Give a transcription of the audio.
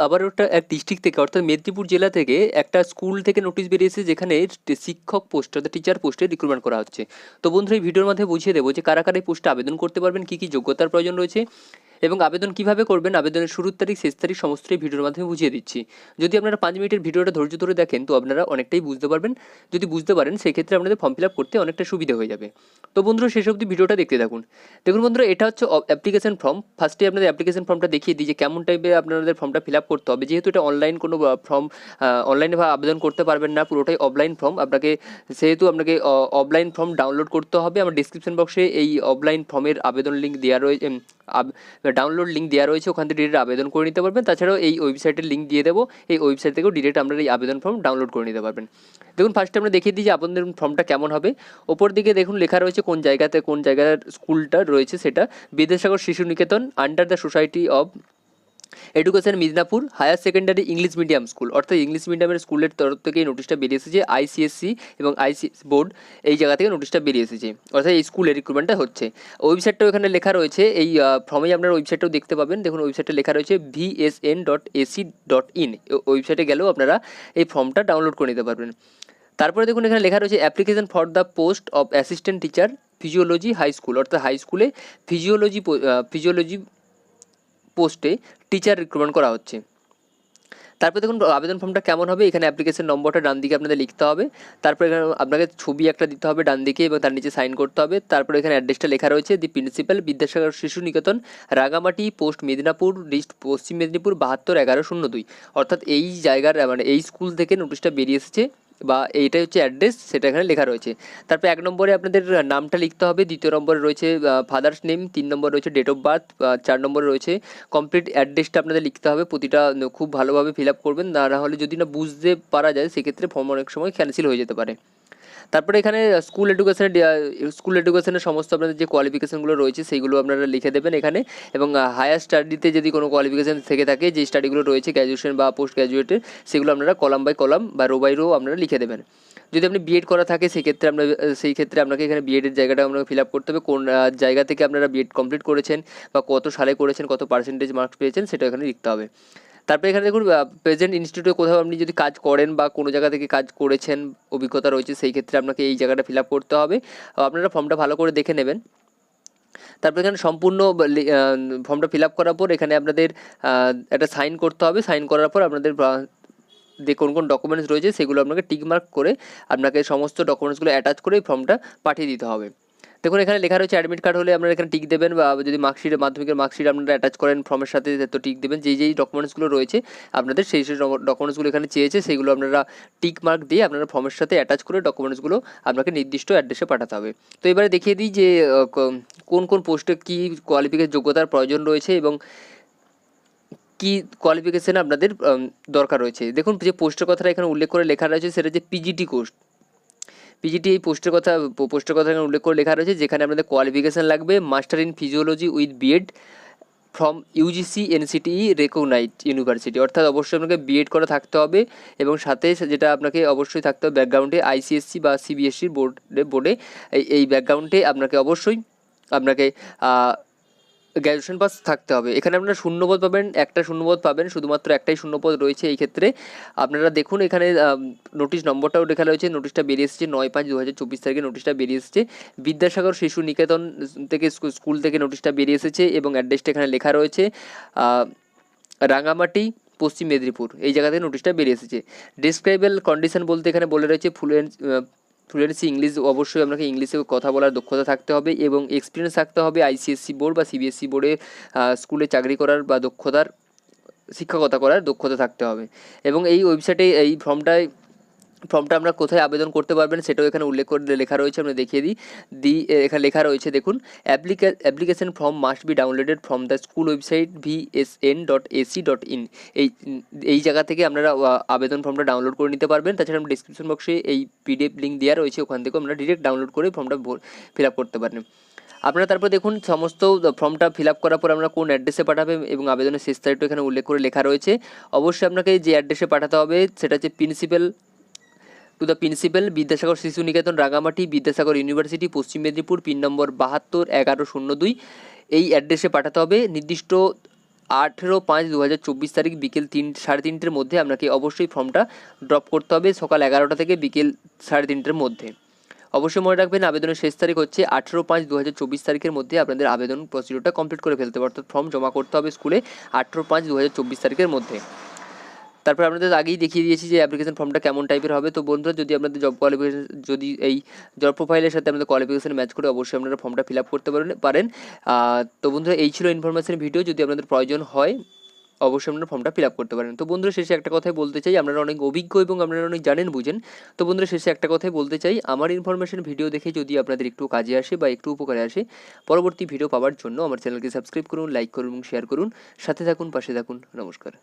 আবার ওটা এক ডিস্ট্রিক্ট থেকে অর্থাৎ মেদিনীপুর জেলা থেকে একটা স্কুল থেকে নোটিশ বেরিয়েছে যেখানে শিক্ষক পোস্ট অর্থাৎ টিচার পোস্টে রিক্রুটমেন্ট করা হচ্ছে। তো বন্ধুরা এই ভিডিওর মধ্যে বুঝিয়ে দেবো যে কারা কারা এই পোস্টে আবেদন করতে পারবেন, কী কী যোগ্যতার প্রয়োজন রয়েছে এবং আবেদন কিভাবে করবেন, আবেদনের শুরুর তারিখ শেষ তারিখ সমস্তই ভিডিওর মাধ্যমে বুঝিয়ে দিচ্ছি। যদি আপনারা 5 মিনিটের ভিডিওটা ধৈর্য ধরে দেখেন তো আপনারা অনেকটাই বুঝতে পারবেন। যদি বুঝতে পারেন সেক্ষেত্রে আপনাদের ফর্ম ফিল আপ করতে অনেকটা সুবিধা হয়ে যাবে। তো বন্ধুরা শেষ অবধি ভিডিওটা দেখতে থাকুন। দেখুন বন্ধুরা, এটা হচ্ছে অ্যাপ্লিকেশন ফর্ম। ফার্স্টে আপনাদের অ্যাপ্লিকেশন ফর্মটা দেখিয়ে দিই যে কেমন টাইপের আপনাদের ফর্মটা ফিল আপ করতে হবে। যেহেতু এটা অনলাইন কোনো ফর্ম, অনলাইনে আবেদন করতে পারবেন না, পুরোটাই অফলাইন ফর্ম। সেহেতু আপনাকে অফলাইন ফর্ম ডাউনলোড করতে হবে। আমার ডিসক্রিপশন বক্সে এই অফলাইন ফর্মের আবেদন লিঙ্ক দেওয়া রয়েছে, ডাউনলোড লিঙ্ক দেওয়া রয়েছে, ওখান থেকে ডিরেক্ট আবেদন করে নিতে পারবেন। তাছাড়াও এই ওয়েবসাইটের লিঙ্ক দিয়ে দেবো, এই ওয়েবসাইট থেকেও ডিরেক্ট আপনারা এই আবেদন ফর্ম ডাউনলোড করে নিতে পারবেন। দেখুন ফার্স্টে আমরা দেখিয়ে দিই যে আবেদন ফর্মটা কেমন হবে। ওপর দিকে দেখুন লেখা রয়েছে কোন জায়গার স্কুলটা রয়েছে, সেটা Vidyasagar Shishu Niketan under the Society of Education Midnapore higher secondary English medium school, অর্থাৎ ইংলিশ মিডিয়ামের স্কুলের তরফ থেকে এই নোটিশটা বেরিয়ে এসেছে। আইসিএসসি এবং আইসিএস বোর্ড এই জায়গা থেকে নোটিশটা বেরিয়ে এসেছে, অর্থাৎ এই স্কুলের রিক্রুটমেন্টটা হচ্ছে। ওয়েবসাইটটাও এখানে লেখা রয়েছে, এই ফর্মেই আপনার ওয়েবসাইটটাও দেখতে পাবেন। দেখুন ওয়েবসাইটটা লেখা রয়েছে vsn.ac.in। ওয়েবসাইটে গেলেও আপনারা এই ফর্মটা ডাউনলোড করে নিতে পারবেন। তারপরে দেখুন এখানে লেখা রয়েছে application for the post of assistant teacher physiology high school, অর্থাৎ হাই স্কুলে ফিজিওলজি পোস্টে টিচার রিক্রুটমেন্ট করা হচ্ছে। তারপরে দেখুন আবেদন ফর্মটা কেমন হবে। এখানে অ্যাপ্লিকেশন নম্বরটা ডান দিকে আপনাদের লিখতে হবে। তারপরে এখানে আপনাকে ছবি একটা দিতে হবে ডান দিকে এবং তার নিচে সাইন করতে হবে। তারপরে এখানে অ্যাড্রেসটা লেখা রয়েছে the principal Vidyasagar Shishu Niketan, Rangamati post Medinipur, dist পশ্চিম মেদিনীপুর 72-1102। অর্থাৎ এই জায়গার মানে এই স্কুল থেকে নোটিশটা বেরিয়ে এসেছে বা এইটাই হচ্ছে অ্যাড্রেস, সেটা এখানে লেখা রয়েছে। তারপর 1 নম্বরে আপনাদের নামটা লিখতে হবে, 2 নম্বরে রয়েছে ফাদার্স নেম, 3 নম্বরে রয়েছে ডেট অফ বার্থ, 4 নম্বরে রয়েছে কমপ্লিট অ্যাড্রেসটা আপনাদের লিখতে হবে। প্রতিটা খুব ভালোভাবে ফিল আপ করবেন, না হলে যদি না বুঝতে পারা যায় সেক্ষেত্রে ফর্ম অনেক সময় ক্যান্সেল হয়ে যেতে পারে। তারপরে এখানে স্কুল এডুকেশনের সমস্ত আপনাদের যে কোয়ালিফিকেশনগুলো রয়েছে সেইগুলো আপনারা লিখে দেবেন এখানে। এবং হায়ার স্টাডিতে যদি কোনো কোয়ালিফিকেশান থেকে থাকে, যে স্টাডিগুলো রয়েছে গ্র্যাজুয়েশন বা পোস্ট গ্র্যাজুয়েটের, সেগুলো আপনারা কলাম বাই কলাম বা রো বাই রো আপনারা লিখে দেবেন। যদি আপনি বিএড করা থাকে সেই ক্ষেত্রে আপনাকে এখানে বিএডের জায়গাটা আপনাকে ফিল আপ করতে হবে, কোন জায়গা থেকে আপনারা বিএড কমপ্লিট করেছেন বা কত সালে করেছেন, কত পার্সেন্টেজ মার্কস পেয়েছেন, সেটা এখানে লিখতে হবে। তারপরে এখানে দেখুন প্রেজেন্ট ইনস্টিটিউটে কোথাও আপনি যদি কাজ করেন বা কোনো জায়গা থেকে কাজ করেছেন, অভিজ্ঞতা রয়েছে, সেই ক্ষেত্রে আপনাকে এই জায়গাটা ফিল আপ করতে হবে। আপনারা ফর্মটা ভালো করে দেখে নেবেন। তারপরে এখানে সম্পূর্ণ ফর্মটা ফিল আপ করার পর এখানে আপনাদের একটা সাইন করতে হবে। সাইন করার পর আপনাদের যে কোন কোন ডকুমেন্টস রয়েছে সেগুলো আপনাকে টিক মার্ক করে আপনাকে সমস্ত ডকুমেন্টসগুলো অ্যাটাচ করে এই ফর্মটা পাঠিয়ে দিতে হবে। দেখুন এখানে লেখা রয়েছে অ্যাডমিট কার্ড হলে আপনারা এখানে টিক দেবেন, বা যদি মাধ্যমিকের মার্কশিট আপনারা অ্যাটাচ করেন ফর্মের সাথে তো টিক দেবেন। যেই ডকুমেন্টসগুলো রয়েছে আপনাদের সেই ডকুমেন্টসগুলো এখানে চেয়েছে, সেগুলো আপনারা টিক মার্ক দিয়ে আপনারা ফর্মের সাথে অ্যাটাচ করে ডকুমেন্টসগুলো আপনাকে নির্দিষ্ট অ্যাড্রেসে পাঠাতে হবে। তো এবারে দেখিয়ে দিই যে কোন কোন পোস্টে কী কোয়ালিফিকেশন যোগ্যতার প্রয়োজন রয়েছে এবং কী কোয়ালিফিকেশান আপনাদের দরকার রয়েছে। দেখুন যে পোস্টের কথাটা এখানে উল্লেখ করে লেখা রয়েছে সেটা যে পিজিটি কোর্স। পিজিটি এই পোস্টের কথা এখানে উল্লেখ করে লেখা রয়েছে, যেখানে আপনাদের কোয়ালিফিকেশান লাগবে master in physiology with B Ed from UGC NCTE recognized university, অর্থাৎ অবশ্যই আপনাকে বিএড করা থাকতে হবে এবং সাথে যেটা আপনাকে অবশ্যই থাকতে হবে ব্যাকগ্রাউন্ডে আইসিএসসি বা সিবিএসসির বোর্ডে এই ব্যাকগ্রাউন্ডে আপনাকে গ্র্যাজুয়েশন পাস থাকতে হবে। এখানে আপনারা শূন্যপদ পাবেন, একটা শূন্যপদ পাবেন, শুধুমাত্র একটাই শূন্যপদ রয়েছে এই ক্ষেত্রে। আপনারা দেখুন এখানে নোটিশ নম্বরটাও লেখা রয়েছে, নোটিশটা বেরিয়ে এসেছে 9/5/2024 তারিখে নোটিশটা বেরিয়ে এসেছে। বিদ্যাসাগর শিশু নিকেতন থেকে স্কুল থেকে নোটিশটা বেরিয়ে এসেছে এবং অ্যাড্রেসটা এখানে লেখা রয়েছে রাঙামাটি পশ্চিম মেদিনীপুর, এই জায়গা থেকে নোটিশটা বেরিয়ে এসেছে। ডেসক্রাইবেল কন্ডিশন বলতে এখানে বলে রয়েছে ফ্লুয়েন্সি ইংলিশ, অবশ্যই আপনাকে ইংলিশে কথা বলার দক্ষতা থাকতে হবে এবং এক্সপিরিয়েন্স থাকতে হবে আইসিএসসি বোর্ড বা সিবিএসসি বোর্ডে স্কুলে চাকরি করার বা শিক্ষকতা করার দক্ষতা থাকতে হবে। এবং এই ওয়েবসাইটে এই ফর্মটা আমরা কোথায় আবেদন করতে পারবেন সেটাও এখানে উল্লেখ করে লেখা রয়েছে, আমরা দেখিয়ে দিই। এখানে লেখা রয়েছে দেখুন application form must be downloaded from the school website vsn.ac.in। এই জায়গা থেকে আপনারা আবেদন ফর্মটা ডাউনলোড করে নিতে পারবেন। তাছাড়া আমরা ডিসক্রিপশন বক্সে এই পিডিএফ লিঙ্ক দেওয়া রয়েছে, ওখান থেকে আপনারা ডিরেক্ট ডাউনলোড করে ফর্মটা ফিল আপ করতে পারেন। আপনারা তারপর দেখুন সমস্ত ফর্মটা ফিল আপ করার পর আমরা কোন অ্যাড্রেসে পাঠাবেন এবং আবেদনের শেষ তারিখটা এখানে উল্লেখ করে লেখা রয়েছে। অবশ্যই আপনাকে যে অ্যাড্রেসে পাঠাতে হবে সেটা হচ্ছে to the principal Vidyasagar Shishu Niketan Rangamati Vidyasagar university Paschim Medinipur pin নম্বর 72-1102। এই অ্যাড্রেসে পাঠাতে হবে। নির্দিষ্ট 18/5/2024 তারিখ বিকেল 3:30-র মধ্যে আপনাকে অবশ্যই ফর্মটা ড্রপ করতে হবে, সকাল 11টা থেকে বিকেল 3:30-র মধ্যে। অবশ্যই মনে রাখবেন আবেদনের শেষ তারিখ হচ্ছে 18/5/2024 তারিখের মধ্যে আপনাদের আবেদন প্রসিডিওরটা কমপ্লিট করে ফেলতে হবে, অর্থাৎ ফর্ম জমা করতে হবে স্কুলে 18/5/2024 তারিখের মধ্যে। তারপর আপনাদের আগেই দেখিয়ে দিয়েছি যে অ্যাপ্লিকেশন ফর্মটা কেমন টাইপের হবে। তো বন্ধুরা, যদি আপনাদের জব কোয়ালিফিকেশন, যদি এই জব প্রোফাইলের সাথে আপনাদের কোয়ালিফিকেশন ম্যাচ করে, অবশ্যই আপনারা ফর্মটা ফিল আপ করতে পারেন। তো বন্ধুরা, এই ছিল ইনফরমেশন ভিডিও। যদি আপনাদের প্রয়োজন হয় অবশ্যই আপনারা ফর্মটা ফিল আপ করতে পারেন। তো বন্ধুরা, শেষে একটা কথাই বলতে চাই, আপনারা অনেক অভিজ্ঞ এবং আপনারা অনেক জানেন বুঝেন। তো বন্ধুরা, শেষে একটা কথাই বলতে চাই, আমার ইনফরমেশন ভিডিও দেখে যদি আপনাদের একটু কাজে আসে বা একটু উপকারে আসে, পরবর্তী ভিডিও পাওয়ার জন্য আমার চ্যানেলকে সাবস্ক্রাইব করুন, লাইক করুন এবং শেয়ার করুন। সাথে থাকুন, পাশে থাকুন। নমস্কার।